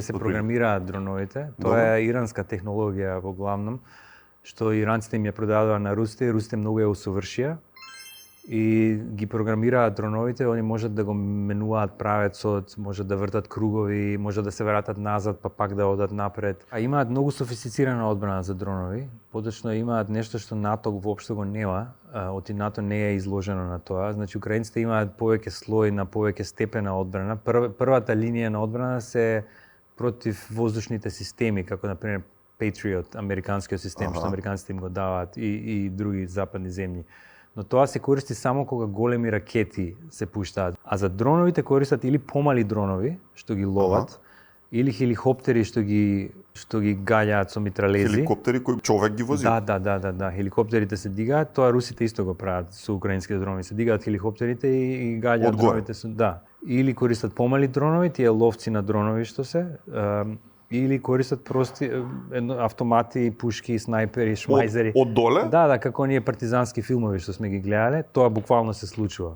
Се програмираат дроновите, тоа е иранска технологија во главном, што иранците им ја продадоа на русите, и русите многу ја усовршија и ги програмираат дроновите, они можат да го менуваат правецот, можат да вртат кругови, можат да се вратат назад па пак да одат напред. А имаат многу софистицирана одбрана за дронови, поточно имаат нешто што НАТО воопшто го нема, оти НАТО не е изложено на тоа. Значи украинците имаат повеќе слој на повеќе степена одбрана. Првата линија на одбрана се против воздушните системи, како например Patriot, американскиот систем, што американците им го даваат и други западни земји. Но тоа се користи само кога големи ракети се пуштаат. А за дроновите користат или помали дронови што ги ловат, или хеликоптери што ги гаѓаат со митралези. Хеликоптери кои човек ги вози? Да, хеликоптерите се дигаат, тоа русите исто го прават со украинските дронови. Се дигаат хеликоптерите и гаѓаат дроновите со Или користат помали дронови, тие ловци на дронови што се, или користат прости автомати, пушки, снајпери, шмајзери. Од доле? Да, како оние партизански филмови што сме ги гледале, тоа буквално се случува.